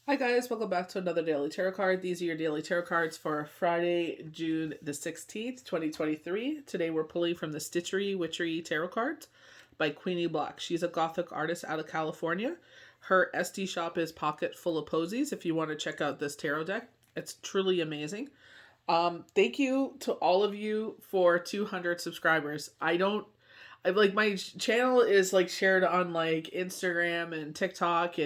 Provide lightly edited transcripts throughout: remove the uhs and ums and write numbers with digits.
Hi guys, welcome back to another daily tarot card. These are your daily tarot cards for Friday, June the 16th, 2023. Today we're pulling from the Stitchery Witchery Tarot Cards by Queenie Black. She's a gothic artist out of California. Her SD shop is Pocket Full of Posies if you want to check out this tarot deck. It's truly amazing. Thank you to all of you for 200 subscribers. I like my channel is like shared on like Instagram and TikTok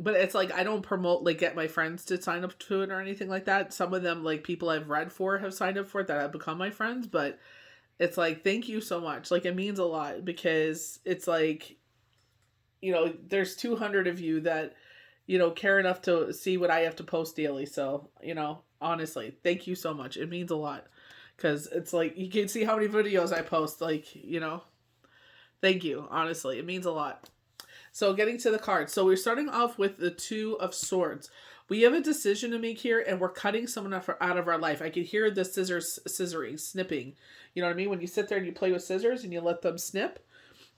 but it's like I don't promote like get my friends to sign up to it or anything like that. Some of them like people I've read for have signed up for it that have become my friends, but it's like thank you so much. Like it means a lot because it's like there's 200 of you that care enough to see what I have to post daily. So, honestly, thank you so much. It means a lot cuz it's like you can see how many videos I post thank you. Honestly, it means a lot. So getting to the cards. So we're starting off with the Two of Swords. We have a decision to make here and we're cutting someone out of our life. I can hear the scissoring, snipping. You know what I mean? When you sit there and you play with scissors and you let them snip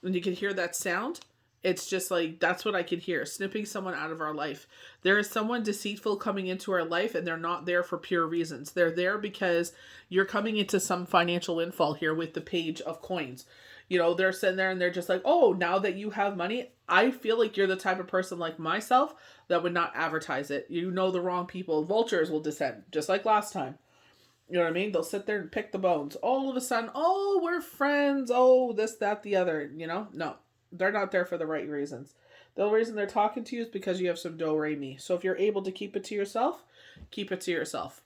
and you can hear that sound, it's just like, that's what I can hear. Snipping someone out of our life. There is someone deceitful coming into our life and they're not there for pure reasons. They're there because you're coming into some financial windfall here with the Page of Coins. They're sitting there and they're just like, oh, now that you have money, I feel like you're the type of person like myself that would not advertise it. You know the wrong people. Vultures will descend, just like last time. You know what I mean? They'll sit there and pick the bones. All of a sudden, oh, we're friends. Oh, this, that, the other. No. They're not there for the right reasons. The only reason they're talking to you is because you have some do-re-mi. So if you're able to keep it to yourself, keep it to yourself.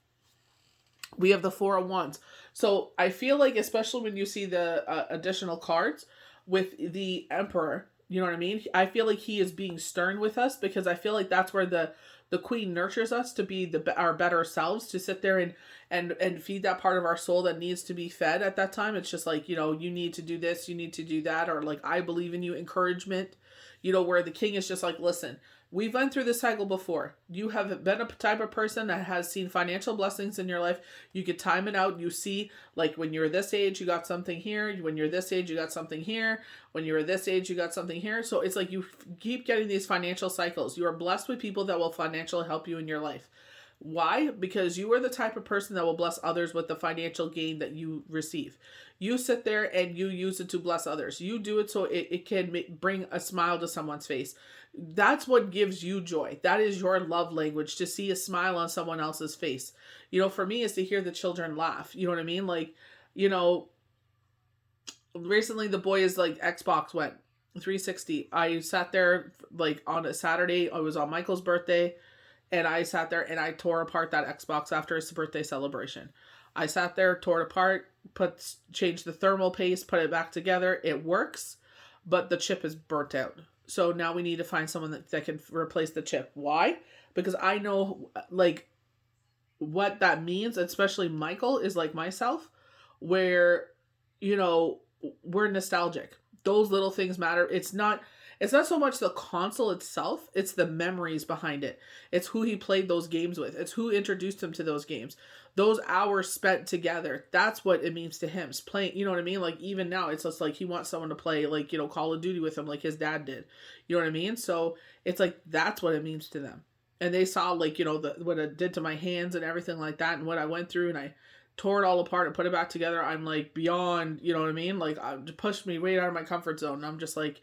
We have the Four of Wands. So I feel like, especially when you see the additional cards with the Emperor, you know what I mean? I feel like he is being stern with us because I feel like that's where the Queen nurtures us to be our better selves, to sit there and feed that part of our soul that needs to be fed at that time. It's just like, you need to do this, you need to do that, or like, I believe in you, encouragement, where the King is just like, listen, we've went through this cycle before. You have been a type of person that has seen financial blessings in your life. You could time it out. You see, like when you're this age, you got something here. When you're this age, you got something here. When you're this age, you got something here. So it's like you keep getting these financial cycles. You are blessed with people that will financially help you in your life. Why? Because you are the type of person that will bless others with the financial gain that you receive. You sit there and you use it to bless others. You do it so it can bring a smile to someone's face. That's what gives you joy. That is your love language, to see a smile on someone else's face. For me, is to hear the children laugh. You know what I mean? Like, recently the boys like Xbox went 360. I sat there like on a Saturday. It was on Michael's birthday. And I sat there and I tore apart that Xbox after his birthday celebration. I sat there, tore it apart, changed the thermal paste, put it back together. It works, but the chip is burnt out. So now we need to find someone that can replace the chip. Why? Because I know like what that means, especially Michael is like myself, where, we're nostalgic. Those little things matter. It's not so much the console itself, it's the memories behind it. It's who he played those games with. It's who introduced him to those games. Those hours spent together, that's what it means to him. It's playing, you know what I mean? Like even now, it's just like he wants someone to play like, Call of Duty with him like his dad did. You know what I mean? So it's like, that's what it means to them. And they saw like, what it did to my hands and everything like that and what I went through, and I tore it all apart and put it back together. I'm like beyond, you know what I mean? Like it pushed me way out of my comfort zone. And I'm just like,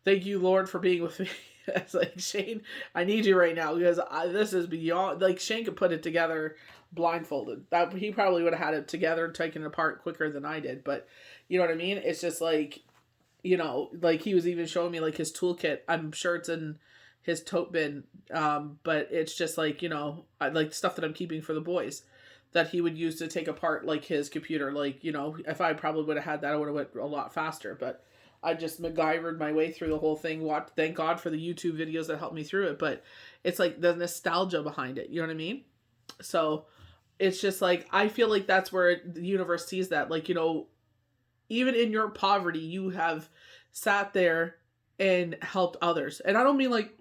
thank you, Lord, for being with me. It's like, Shane, I need you right now because this is beyond. Like Shane could put it together blindfolded. That he probably would have had it together and taken it apart quicker than I did. But you know what I mean? It's just like, like he was even showing me like his toolkit. I'm sure it's in his tote bin, but it's just like like stuff that I'm keeping for the boys that he would use to take apart like his computer. Like if I probably would have had that, I would have went a lot faster, but I just MacGyvered my way through the whole thing. Thank God for the YouTube videos that helped me through it. But it's like the nostalgia behind it. You know what I mean? So it's just like, I feel like that's where the universe sees that. Like, even in your poverty, you have sat there and helped others. And I don't mean like,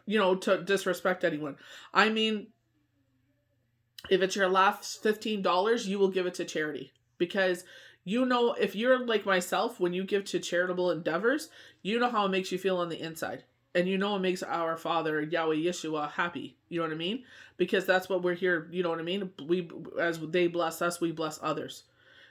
to disrespect anyone. I mean, if it's your last $15, you will give it to charity. Because if you're like myself, when you give to charitable endeavors, you know how it makes you feel on the inside. And you know it makes our Father, Yahweh Yeshua, happy. You know what I mean? Because that's what we're here, you know what I mean? We, as they bless us, we bless others.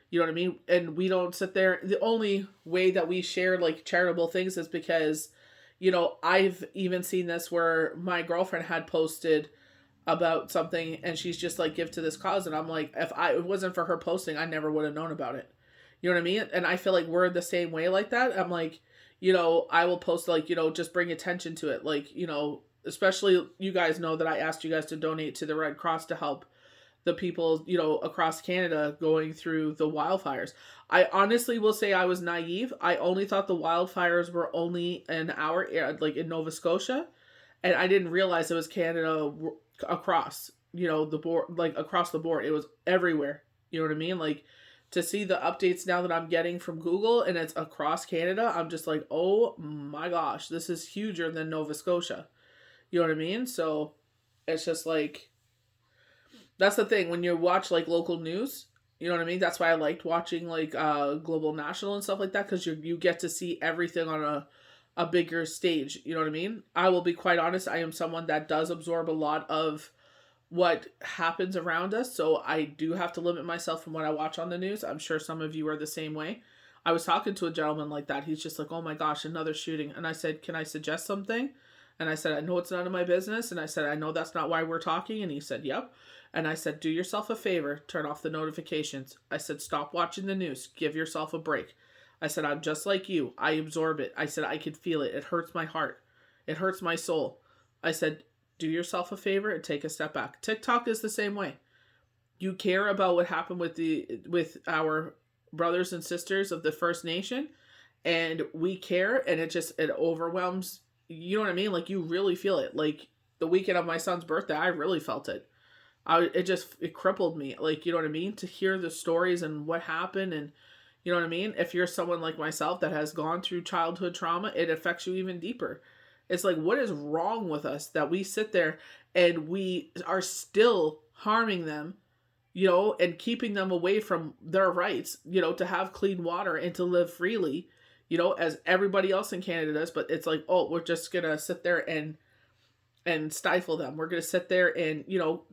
You know what I mean? And we don't sit there. The only way that we share like charitable things is because, you know, I've even seen this where my girlfriend had posted about something and she's just like, give to this cause. And I'm like, if it wasn't for her posting, I never would have known about it. You know what I mean? And I feel like we're the same way like that. I'm like, you know, I will post like, you know, just bring attention to it. Like, you know, especially you guys know that I asked you guys to donate to the Red Cross to help the people, you know, across Canada going through the wildfires. I honestly will say I was naive. I only thought the wildfires were only in our area, like in Nova Scotia, and I didn't realize it was Canada across, you know, the board, like across the board. It was everywhere. You know what I mean? Like to see the updates now that I'm getting from Google and it's across Canada, I'm just like, oh my gosh, this is huger than Nova Scotia. You know what I mean? So it's just like, that's the thing when you watch like local news, you know what I mean? That's why I liked watching like Global National and stuff like that, because you get to see everything on a bigger stage. You know what I mean? I will be quite honest, I am someone that does absorb a lot of what happens around us, so I do have to limit myself from what I watch on the news. I'm sure some of you are the same way. I was talking to a gentleman like that. He's just like, oh my gosh, another shooting. And I said, can I suggest something? And I said, I know it's none of my business. And I said, I know that's not why we're talking. And he said, yep. And I said, do yourself a favor, turn off the notifications. I said, stop watching the news, give yourself a break. I said, I'm just like you. I absorb it. I said, I could feel it. It hurts my heart. It hurts my soul. I said, do yourself a favor and take a step back. TikTok is the same way. You care about what happened with our brothers and sisters of the First Nation, and we care, and it overwhelms. You know what I mean? Like you really feel it. Like the weekend of my son's birthday, I really felt it. It crippled me. Like, you know what I mean? To hear the stories and what happened, and you know what I mean? If you're someone like myself that has gone through childhood trauma, it affects you even deeper. It's like, what is wrong with us that we sit there and we are still harming them, you know, and keeping them away from their rights, you know, to have clean water and to live freely, you know, as everybody else in Canada does. But it's like, oh, we're just going to sit there and stifle them. We're going to sit there and, you know,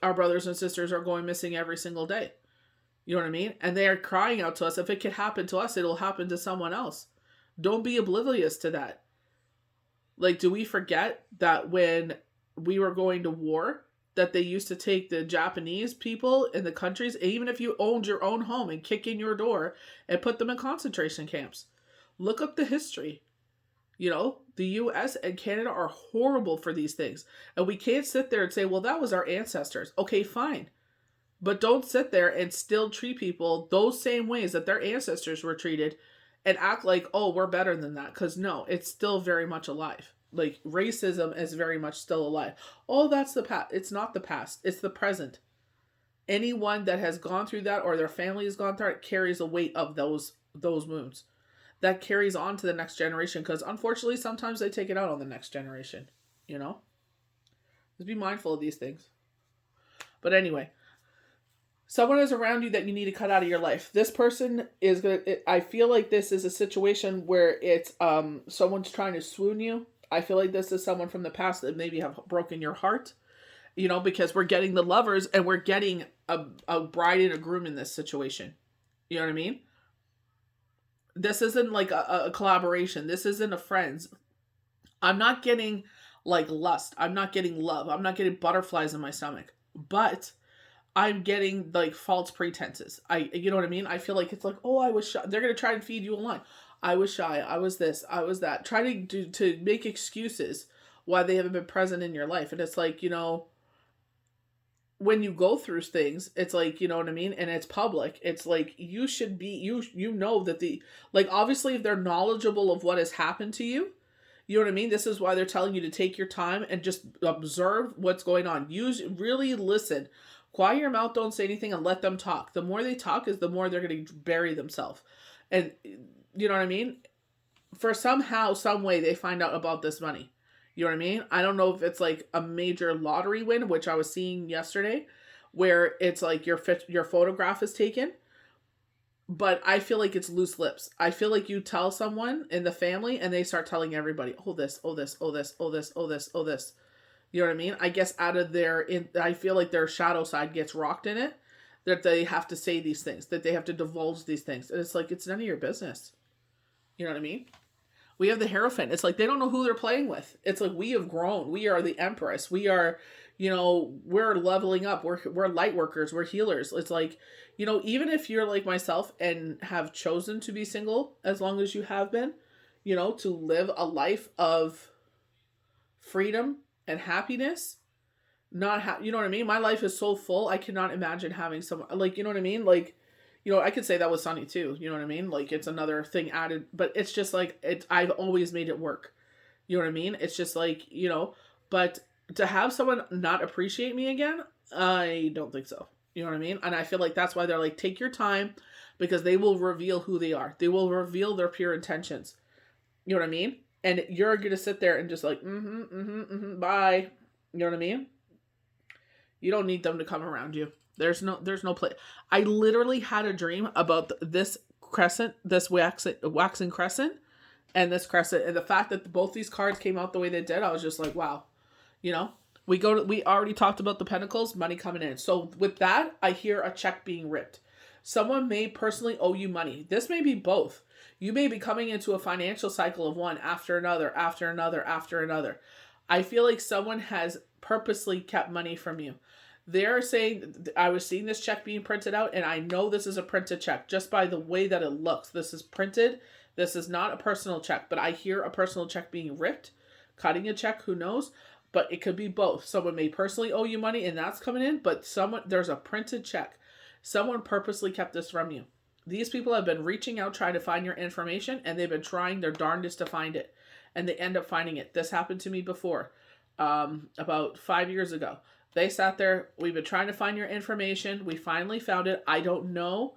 our brothers and sisters are going missing every single day. You know what I mean? And they are crying out to us. If it could happen to us, it'll happen to someone else. Don't be oblivious to that. Like, do we forget that when we were going to war, that they used to take the Japanese people in the countries, even if you owned your own home, and kick in your door and put them in concentration camps? Look up the history. You know, the US and Canada are horrible for these things. And we can't sit there and say, well, that was our ancestors. Okay, fine. But don't sit there and still treat people those same ways that their ancestors were treated and act like, oh, we're better than that. Because no, it's still very much alive. Like, racism is very much still alive. Oh, that's the past. It's not the past. It's the present. Anyone that has gone through that or their family has gone through it carries a weight of those wounds. That carries on to the next generation, because unfortunately sometimes they take it out on the next generation, you know? Just be mindful of these things. But anyway, someone is around you that you need to cut out of your life. This person is going to, I feel like this is a situation where it's someone's trying to swoon you. I feel like this is someone from the past that maybe have broken your heart, you know, because we're getting the lovers and we're getting a bride and a groom in this situation. You know what I mean? This isn't like a collaboration. This isn't a friends. I'm not getting like lust. I'm not getting love. I'm not getting butterflies in my stomach. But I'm getting like false pretenses. You know what I mean? I feel like it's like, oh, I was shy. They're going to try and feed you a line. I was shy. I was this. I was that. Try to make excuses why they haven't been present in your life. And it's like, you know, when you go through things, it's like, you know what I mean? And it's public. It's like, you should be, you know that like, obviously if they're knowledgeable of what has happened to you, you know what I mean? This is why they're telling you to take your time and just observe what's going on. Really listen. Quiet your mouth, don't say anything, and let them talk. The more they talk is the more they're going to bury themselves. And you know what I mean? For somehow, some way, they find out about this money. You know what I mean? I don't know if it's like a major lottery win, which I was seeing yesterday, where it's like your photograph is taken. But I feel like it's loose lips. I feel like you tell someone in the family and they start telling everybody, oh this, oh this, oh this, oh this, oh this, oh this. You know what I mean? I guess out of I feel like their shadow side gets rocked in it, that they have to say these things, that they have to divulge these things. And it's like, it's none of your business. You know what I mean? We have the Hierophant. It's like they don't know who they're playing with. It's like we have grown. We are the Empress. We are, we're leveling up. We're light workers. We're healers. It's like, even if you're like myself and have chosen to be single as long as you have been, to live a life of freedom and happiness, you know what I mean? My life is so full. I cannot imagine having someone like, you know what I mean? Like, I could say that with Sunny too. You know what I mean? Like it's another thing added, but it's just like I've always made it work. You know what I mean? It's just like, but to have someone not appreciate me again, I don't think so. You know what I mean? And I feel like that's why they're like, take your time, because they will reveal who they are. They will reveal their pure intentions. You know what I mean? And you're going to sit there and just like, bye. You know what I mean? You don't need them to come around you. There's no play. I literally had a dream about this crescent, this waxing crescent, and this crescent, and the fact that both these cards came out the way they did. I was just like, wow. We already talked about the Pentacles, money coming in. So with that, I hear a check being ripped. Someone may personally owe you money. This may be both. You may be coming into a financial cycle of one after another, after another, after another. I feel like someone has purposely kept money from you. They're saying, I was seeing this check being printed out, and I know this is a printed check just by the way that it looks. This is printed. This is not a personal check, but I hear a personal check being ripped, cutting a check, who knows? But it could be both. Someone may personally owe you money and that's coming in, but there's a printed check. Someone purposely kept this from you. These people have been reaching out, trying to find your information, and they've been trying their darndest to find it. And they end up finding it. This happened to me before, about 5 years ago. They sat there, we've been trying to find your information. We finally found it. I don't know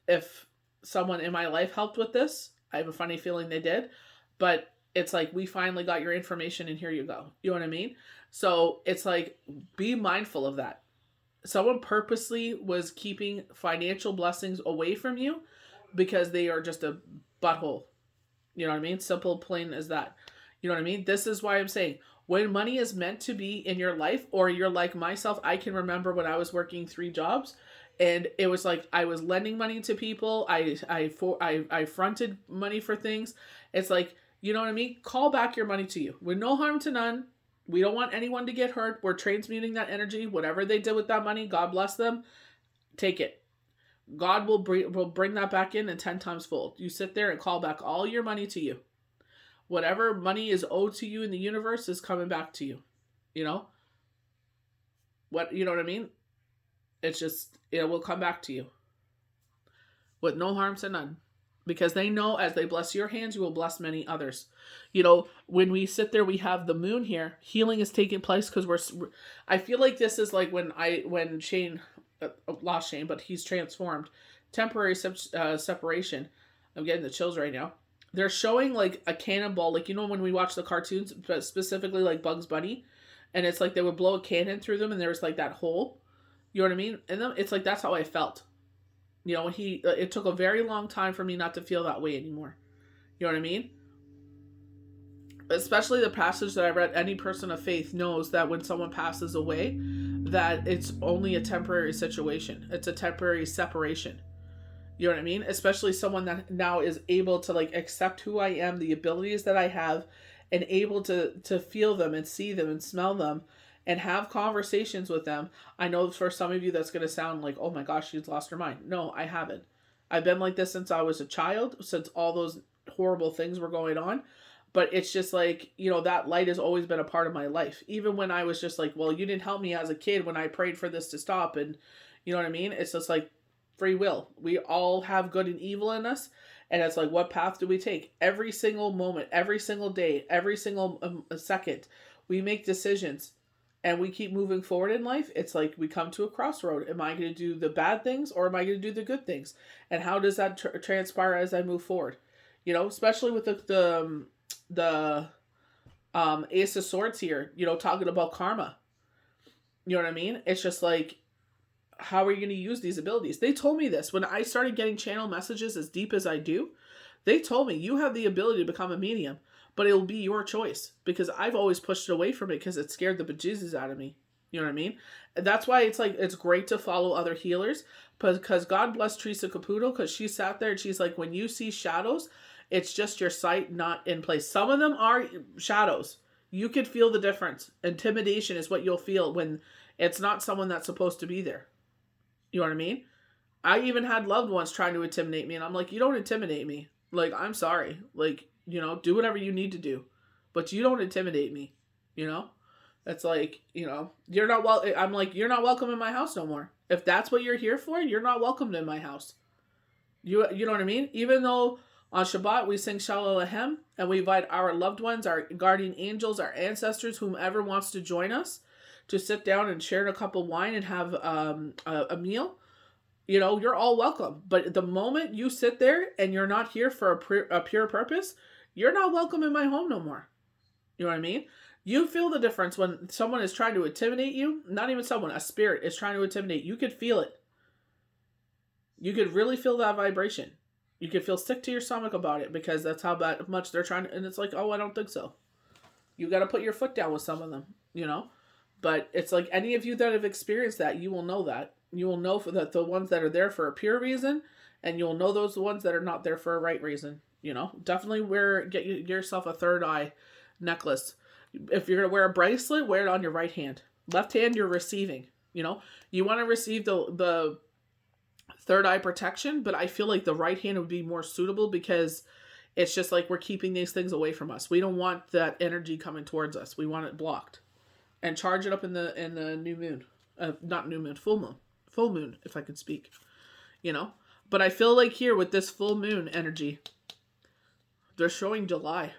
if someone in my life helped with this. I have a funny feeling they did. But it's like, we finally got your information and here you go. You know what I mean? So it's like, be mindful of that. Someone purposely was keeping financial blessings away from you because they are just a butthole. You know what I mean? Simple, plain as that. You know what I mean? This is why I'm saying, when money is meant to be in your life, or you're like myself, I can remember when I was working 3 jobs, and it was like I was lending money to people. I fronted money for things. It's like, you know what I mean? Call back your money to you with no harm to none. We don't want anyone to get hurt. We're transmuting that energy. Whatever they did with that money, God bless them. Take it. God will bring that back in 10 times fold. You sit there and call back all your money to you. Whatever money is owed to you in the universe is coming back to you. You know what I mean? It's just, it will come back to you with no harm to none, because they know as they bless your hands, you will bless many others. When we sit there, we have the moon here. Healing is taking place because I feel like this is like when Shane, lost Shane, but he's transformed. Temporary separation. I'm getting the chills right now. They're showing like a cannonball, like, when we watch the cartoons, but specifically like Bugs Bunny, and it's like they would blow a cannon through them and there was like that hole. You know what I mean? And then it's like, that's how I felt. When it took a very long time for me not to feel that way anymore. You know what I mean? Especially the passage that I read, any person of faith knows that when someone passes away, that it's only a temporary situation. It's a temporary separation. You know what I mean? Especially someone that now is able to like accept who I am, the abilities that I have, and able to feel them and see them and smell them and have conversations with them. I know for some of you that's going to sound like, oh my gosh, she's lost her mind. No, I haven't. I've been like this since I was a child, since all those horrible things were going on. But it's just like, that light has always been a part of my life. Even when I was just like, well, you didn't help me as a kid when I prayed for this to stop. And you know what I mean? It's just like free will. We all have good and evil in us. And it's like, what path do we take? Every single moment, every single day, every single second, we make decisions and we keep moving forward in life. It's like we come to a crossroad. Am I going to do the bad things or am I going to do the good things? And how does that transpire as I move forward? Especially with the Ace of Swords here, talking about karma. You know what I mean? It's just like, how are you going to use these abilities? They told me this when I started getting channel messages as deep as I do. They told me you have the ability to become a medium, but it will be your choice, because I've always pushed away from it because it scared the bejesus out of me. You know what I mean? And that's why it's like, it's great to follow other healers, because God bless Teresa Caputo, because she sat there and she's like, when you see shadows, it's just your sight not in place. Some of them are shadows. You could feel the difference. Intimidation is what you'll feel when it's not someone that's supposed to be there. You know what I mean? I even had loved ones trying to intimidate me, and I'm like, you don't intimidate me. Like, I'm sorry. Like, you know, do whatever you need to do, but you don't intimidate me. You know? It's like, you know, you're not I'm like, you're not welcome in my house no more. If that's what you're here for, you're not welcomed in my house. You know what I mean? Even though on Shabbat we sing Shalalahem and we invite our loved ones, our guardian angels, our ancestors, whomever wants to join us to sit down and share a cup of wine and have a meal. You know, you're all welcome. But the moment you sit there and you're not here for a pure purpose, you're not welcome in my home no more. You know what I mean? You feel the difference when someone is trying to intimidate you. Not even someone, a spirit is trying to intimidate. You could feel it. You could really feel that vibration. You could feel sick to your stomach about it, because that's how much they're trying to, and it's like, oh, I don't think so. You got to put your foot down with some of them, you know? But it's like, any of you that have experienced that, you will know that. You will know for the ones that are there for a pure reason, and you'll know those ones that are not there for a right reason, you know? Definitely get yourself a third eye necklace. If you're going to wear a bracelet, wear it on your right hand. Left hand, you're receiving, you know? You want to receive the third eye protection, but I feel like the right hand would be more suitable, because it's just like we're keeping these things away from us. We don't want that energy coming towards us. We want it blocked. And charge it up in the new moon. Not new moon, full moon. Full moon, if I could speak. You know? But I feel like here with this full moon energy, they're showing July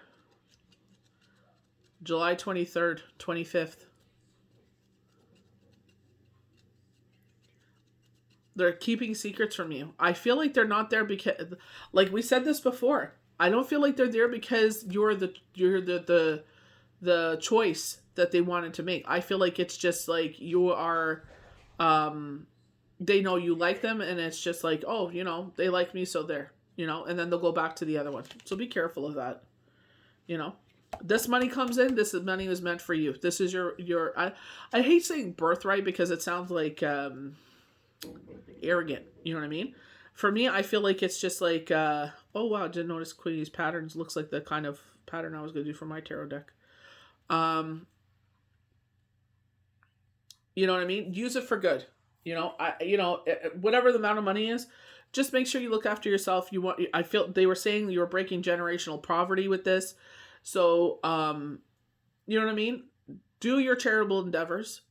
23rd, 25th. They're keeping secrets from you. I feel like they're not there because, like we said this before, I don't feel like they're there because you're the choice that they wanted to make. I feel like it's just like you are, they know you like them, and it's just like, oh, you know, they like me, so there, you know, and then they'll go back to the other one. So be careful of that, you know. This money comes in, this money was meant for you. This is your I hate saying birthright, because it sounds like arrogant, you know what I mean? For me, I feel like it's just like, oh wow, didn't notice Queenie's patterns. Looks like the kind of pattern I was going to do for my tarot deck. You know what I mean? Use it for good. You know, whatever the amount of money is, just make sure you look after yourself. I feel they were saying you were breaking generational poverty with this. So, you know what I mean? Do your charitable endeavors,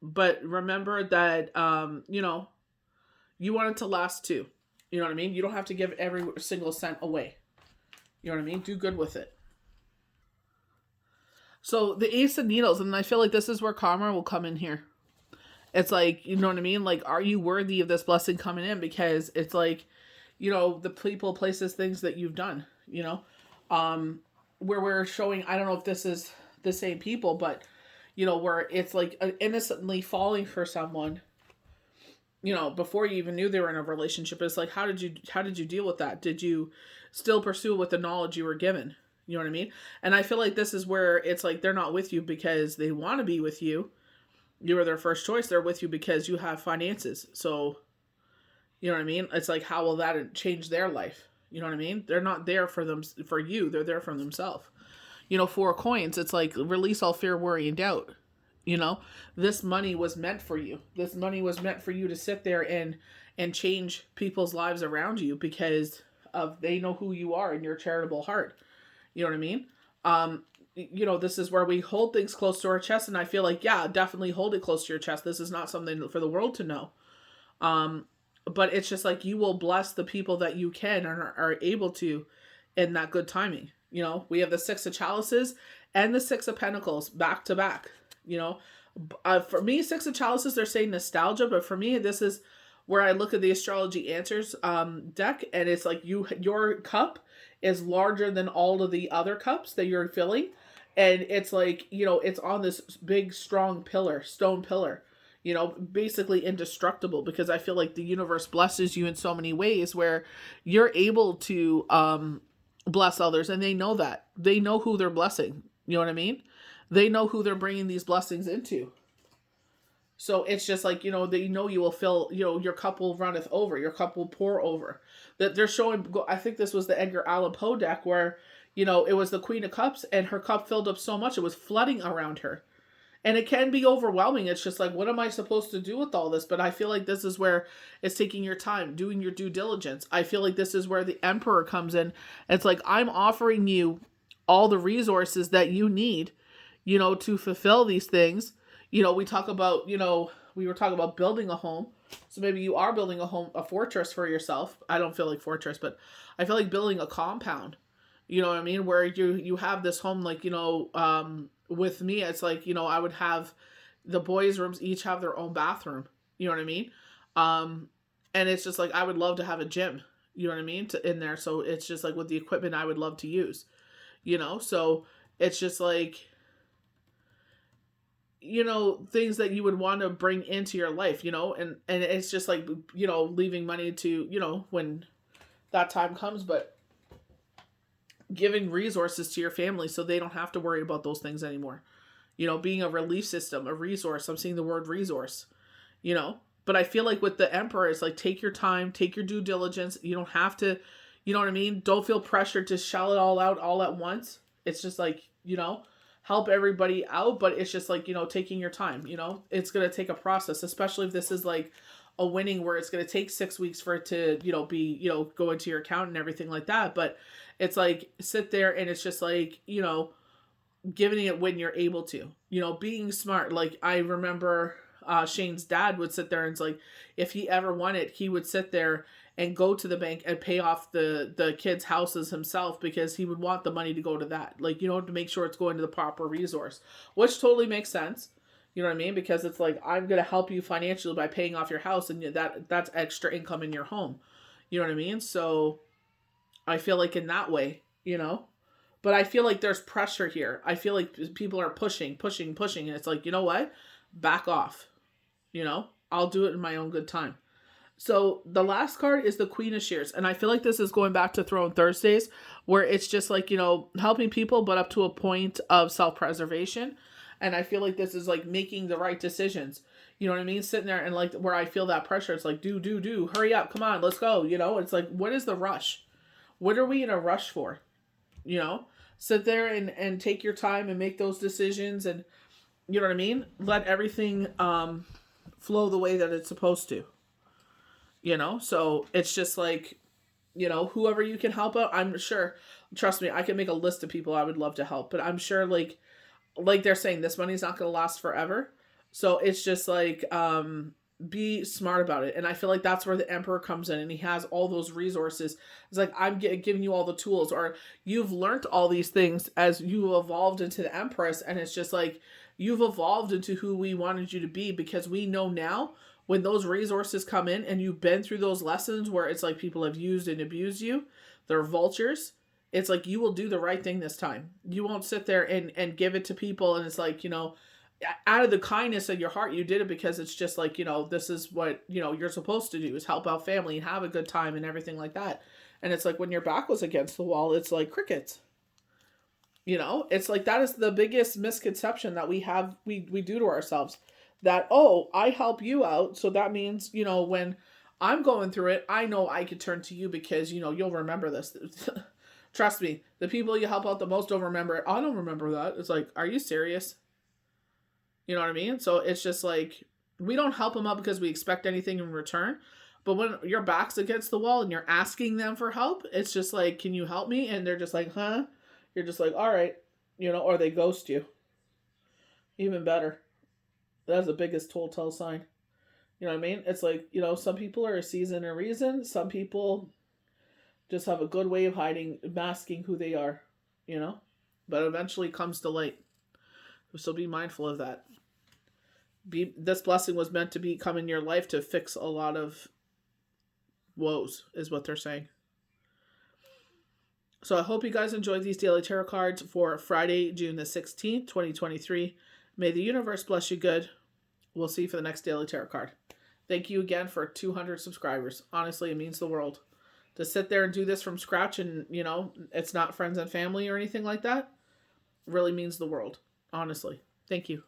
but remember that, you know, you want it to last too. You know what I mean? You don't have to give every single cent away. You know what I mean? Do good with it. So the Ace of Needles, and I feel like this is where karma will come in here. It's like, you know what I mean? Like, are you worthy of this blessing coming in? Because it's like, you know, the people, places, things that you've done, you know, where we're showing, I don't know if this is the same people, but, you know, where it's like innocently falling for someone, you know, before you even knew they were in a relationship. It's like, how did you deal with that? Did you still pursue with the knowledge you were given? You know what I mean? And I feel like this is where it's like, they're not with you because they want to be with you. You were their first choice. They're with you because you have finances. So, you know what I mean? It's like, how will that change their life? You know what I mean? They're not there for you. They're there for themselves. You know, 4 coins, it's like, release all fear, worry, and doubt. You know, this money was meant for you. This money was meant for you to sit there and change people's lives around you, because they know who you are in your charitable heart. You know what I mean? You know, this is where we hold things close to our chest, and I feel like, yeah, definitely hold it close to your chest. This is not something for the world to know. But it's just like, you will bless the people that you can and are able to in that good timing. You know, we have the 6 of Chalices and the 6 of Pentacles back to back. You know, for me, 6 of Chalices, they're saying nostalgia, but for me, this is where I look at the Astrology Answers deck, and it's like, your cup is larger than all of the other cups that you're filling. And it's like, you know, it's on this big, strong pillar, stone pillar. basically indestructible, because I feel like the universe blesses you in so many ways where you're able to bless others, and they know that. They know who they're blessing. You know what I mean? They know who they're bringing these blessings into. So it's just like, they know you will fill, your cup will runneth over, your cup will pour over. That they're showing, I think this was the Edgar Allan Poe deck where, it was the Queen of Cups and her cup filled up so much it was flooding around her. And it can be overwhelming. It's just like, what am I supposed to do with all this? But I feel like this is where it's taking your time, doing your due diligence. I feel like this is where the Emperor comes in. It's like, I'm offering you all the resources that you need, to fulfill these things. We talk about, we were talking about building a home. So maybe you are building a home, a fortress for yourself. I don't feel like fortress, but I feel like building a compound. You know what I mean? Where you have this home, like, with me, it's like, I would have the boys' rooms each have their own bathroom. You know what I mean? And it's just like, I would love to have a gym, you know what I mean, in there. So it's just like with the equipment I would love to use, so it's just like, things that you would want to bring into your life, and it's just like, leaving money to, when that time comes, but giving resources to your family so they don't have to worry about those things anymore. Being a relief system, a resource. I'm seeing the word resource, but I feel like with the Emperor, it's like, take your time, take your due diligence. You don't have to, you know what I mean? Don't feel pressured to shell it all out all at once. It's just like, help everybody out, but it's just like, taking your time, it's going to take a process, especially if this is like a winning where it's going to take 6 weeks for it to, be, go into your account and everything like that. But it's like, sit there and it's just like, giving it when you're able to, being smart. Like I remember Shane's dad would sit there and it's like, if he ever won it, he would sit there and go to the bank and pay off the kids' houses himself, because he would want the money to go to that. Like, to make sure it's going to the proper resource, which totally makes sense. You know what I mean? Because it's like, I'm going to help you financially by paying off your house, and that's extra income in your home. You know what I mean? So I feel like in that way, but I feel like there's pressure here. I feel like people are pushing. And it's like, you know what? Back off. I'll do it in my own good time. So the last card is the Queen of Shears. And I feel like this is going back to Throne Thursdays, where it's just like, helping people, but up to a point of self-preservation. And I feel like this is like making the right decisions. You know what I mean? Sitting there and like where I feel that pressure, it's like, do, hurry up. Come on, let's go. It's like, what is the rush? What are we in a rush for? Sit there and take your time and make those decisions. And you know what I mean? Let everything flow the way that it's supposed to. So it's just like, whoever you can help out, I'm sure, trust me, I can make a list of people I would love to help, but I'm sure like they're saying, this money's not going to last forever. So it's just like, be smart about it. And I feel like that's where the Emperor comes in, and he has all those resources. It's like, I'm giving you all the tools, or you've learned all these things as you evolved into the Empress. And it's just like, you've evolved into who we wanted you to be, because we know now when those resources come in and you've been through those lessons where it's like people have used and abused you, they're vultures. It's like, you will do the right thing this time. You won't sit there and give it to people. And it's like, out of the kindness of your heart, you did it because it's just like, this is what, you're supposed to do, is help out family and have a good time and everything like that. And it's like, when your back was against the wall, it's like crickets. It's like, that is the biggest misconception that we have, we do to ourselves. That, oh, I help you out, so that means, when I'm going through it, I know I could turn to you because, you'll remember this. Trust me, the people you help out the most don't remember it. I don't remember that. It's like, are you serious? You know what I mean? So it's just like, we don't help them out because we expect anything in return. But when your back's against the wall and you're asking them for help, it's just like, can you help me? And they're just like, huh? You're just like, all right. Or they ghost you. Even better. That's the biggest telltale sign. You know what I mean? It's like, some people are a season and reason. Some people just have a good way of hiding, masking who they are, but eventually comes to light. So be mindful of that. This blessing was meant to come in your life to fix a lot of woes, is what they're saying. So I hope you guys enjoyed these daily tarot cards for Friday, June the 16th, 2023. May the universe bless you good. We'll see you for the next Daily Tarot card. Thank you again for 200 subscribers. Honestly, it means the world. To sit there and do this from scratch and, you know, it's not friends and family or anything like that, really means the world. Honestly. Thank you.